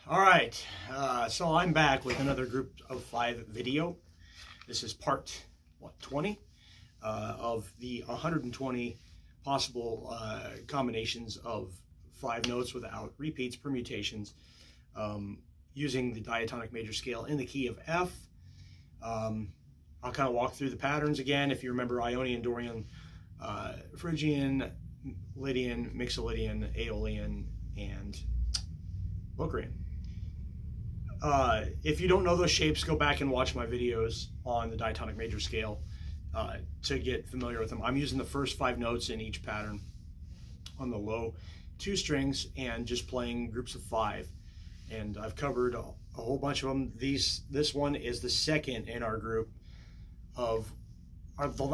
All right, so I'm back with another group of 5 video. This is part 20 of the 120 possible combinations of 5 notes without repeats, permutations, using the diatonic major scale in the key of F. I'll kind of walk through the patterns again. If you remember Ionian, Dorian, Phrygian, Lydian, Mixolydian, Aeolian, and Locrian. If you don't know those shapes, go back and watch my videos on the diatonic major scale to get familiar with them. I'm using the first 5 notes in each pattern on the low 2 strings and just playing groups of 5. And I've covered a whole bunch of them. This one is the second in our group of,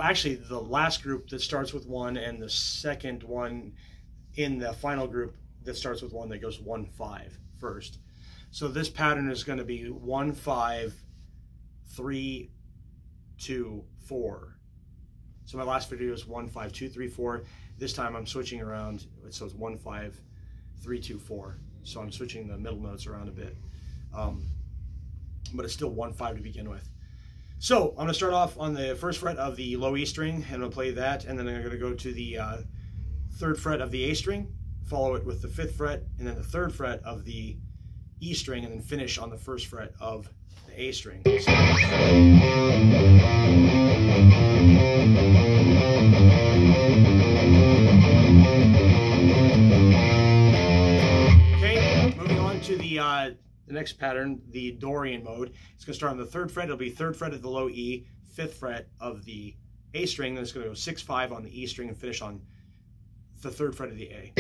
actually the last group that starts with 1 and the second one in the final group that starts with 1 that goes 1-5 first. So this pattern is going to be 1-5, 3, 2, 4. So my last video is 1-5, 2, 3, 4. This time I'm switching around, so it's 1-5, 3, 2, 4. So I'm switching the middle notes around a bit, but it's still 1-5 to begin with. So I'm going to start off on the 1st fret of the low E string, and I'll play that, and then I'm going to go to the 3rd fret of the A string, follow it with the 5th fret, and then the 3rd fret of the E string, and then finish on the 1st fret of the A string. Okay, moving on to the next pattern, the Dorian mode. It's going to start on the 3rd fret. It'll be 3rd fret of the low E, 5th fret of the A string, then it's going to go 6-5 on the E string and finish on the 3rd fret of the A.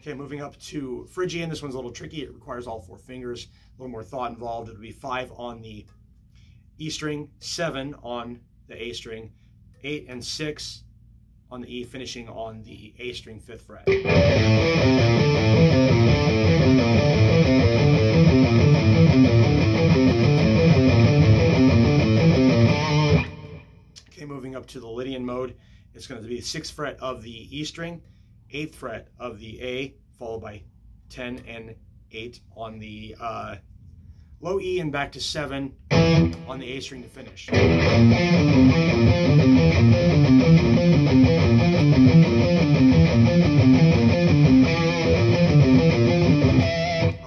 Okay, moving up to Phrygian. This one's a little tricky. It requires all 4 fingers, a little more thought involved. It'll be 5 on the E string, 7 on the A string, 8 and 6 on the E, finishing on the A string 5th fret. Okay, moving up to the Lydian mode. It's going to be the 6th fret of the E string, 8th fret of the A, followed by 10 and 8 on the low E, and back to 7 on the A string to finish. I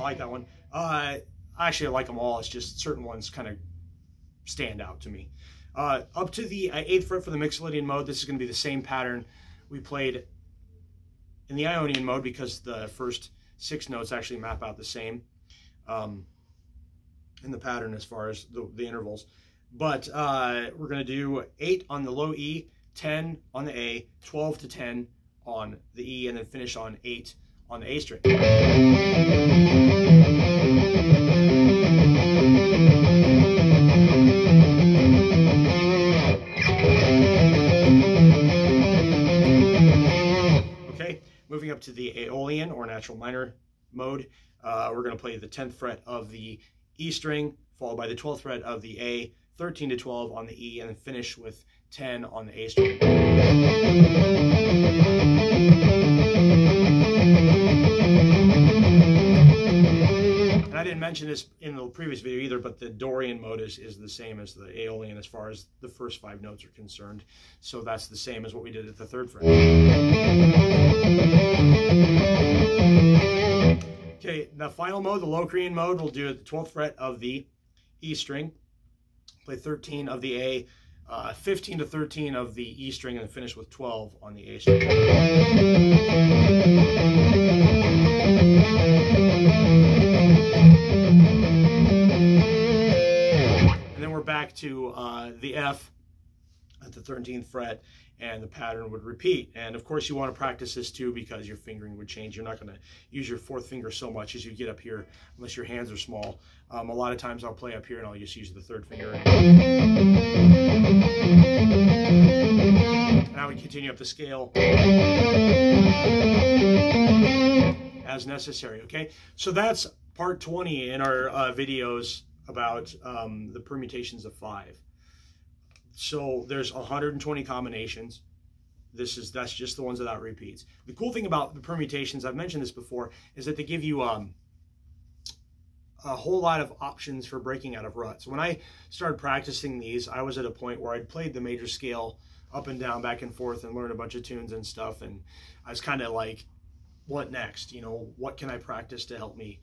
like that one. Actually, I like them all. It's just certain ones kind of stand out to me. Up to the 8th fret for the Mixolydian mode. This is going to be the same pattern we played in the Ionian mode, because the first 6 notes actually map out the same in the pattern as far as the intervals. But we're going to do 8 on the low E, 10 on the A, 12 to 10 on the E, and then finish on 8 on the A string. Moving up to the Aeolian, or natural minor mode, we're going to play the 10th fret of the E string, followed by the 12th fret of the A, 13 to 12 on the E, and then finish with 10 on the A string. And I didn't mention this in the previous video either, but the Dorian mode is the same as the Aeolian as far as the first 5 notes are concerned. So that's the same as what we did at the 3rd fret. Okay, the final mode, the Locrian mode, we'll do at the 12th fret of the E string, play 13 of the A, 15 to 13 of the E string, and then finish with 12 on the A string. And then we're back to the F at the 13th fret, and the pattern would repeat. And of course you want to practice this too, because your fingering would change. You're not going to use your 4th finger so much as you get up here, unless your hands are small. A lot of times I'll play up here and I'll just use the 3rd finger. And I would continue up the scale as necessary, okay? So that's part 20 in our videos about the permutations of 5. So there's 120 combinations. That's just the ones without repeats. The cool thing about the permutations, I've mentioned this before, is that they give you a whole lot of options for breaking out of ruts. When I started practicing these, I was at a point where I'd played the major scale up and down, back and forth, and learned a bunch of tunes and stuff, and I was kind of like, what next? You know, what can I practice to help me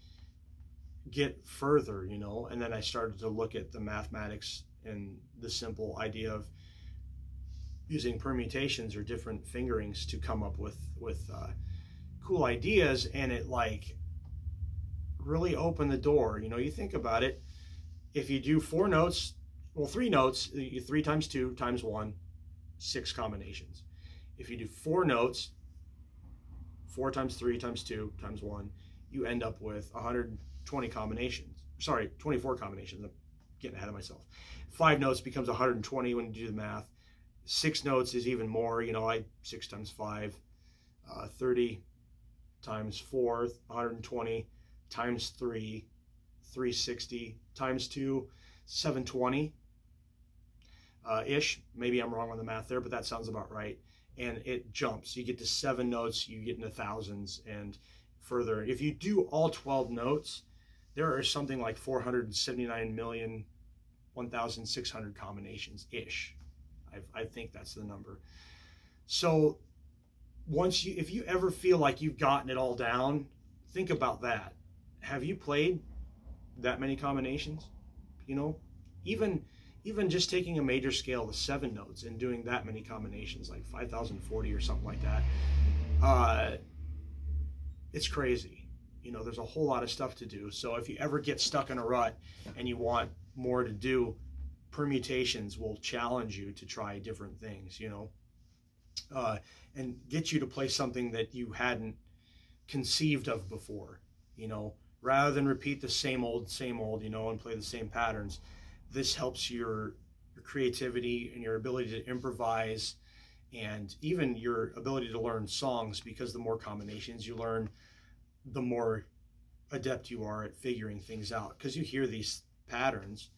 get further, you know? And then I started to look at the mathematics and the simple idea of using permutations or different fingerings to come up with cool ideas, and it like really opened the door. You know, you think about it, if you do 4 notes, well, 3 notes, 3 times 2 times 1, 6 combinations. If you do 4 notes, 4 times 3 times 2 times 1, you end up with 120 combinations. Sorry, 24 combinations. I'm getting ahead of myself. 5 notes becomes 120 when you do the math. 6 notes is even more. You know, 6 times 5, 30 times 4, 120 times 3, 360 times 2, 720 ish. Maybe I'm wrong on the math there, but that sounds about right. And it jumps. You get to 7 notes, you get into thousands and further. If you do all 12 notes, there are something like 479,001,600 combinations ish. I think that's the number. So if you ever feel like you've gotten it all down, think about that. Have you played that many combinations? You know, even just taking a major scale to 7 notes and doing that many combinations, like 5,040 or something like that, it's crazy. You know, there's a whole lot of stuff to do. So if you ever get stuck in a rut and you want more to do, permutations will challenge you to try different things, you know, and get you to play something that you hadn't conceived of before, you know, rather than repeat the same old, you know, and play the same patterns. This helps your creativity and your ability to improvise, and even your ability to learn songs, because the more combinations you learn, the more adept you are at figuring things out, because you hear these patterns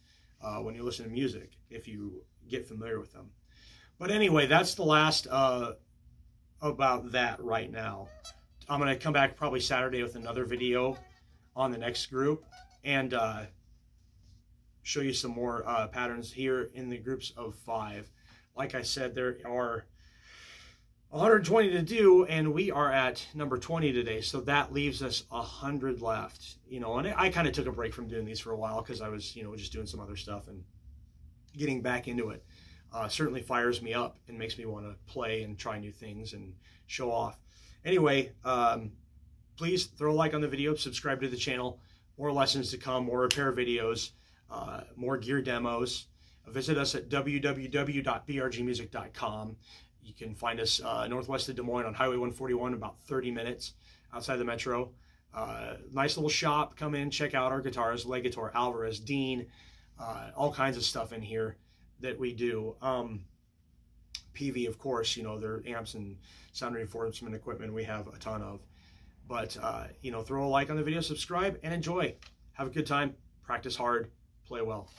when you listen to music, if you get familiar with them. But anyway, that's the last about that right now. I'm going to come back probably Saturday with another video on the next group, and show you some more patterns here in the groups of 5. Like I said, there are 120 to do, and we are at number 20 today, so that leaves us 100 left. You know, and I kind of took a break from doing these for a while because I was, you know, just doing some other stuff, and getting back into it certainly fires me up and makes me want to play and try new things and show off. Anyway, please throw a like on the video, subscribe to the channel. More lessons to come, more repair videos, more gear demos. Visit us at www.brgmusic.com. You can find us northwest of Des Moines on Highway 141, about 30 minutes outside the metro. Nice little shop. Come in, check out our guitars, Legator, Alvarez, Dean, all kinds of stuff in here that we do. PV, of course, you know, their amps and sound reinforcement equipment we have a ton of. But, you know, throw a like on the video, subscribe, and enjoy. Have a good time. Practice hard. Play well.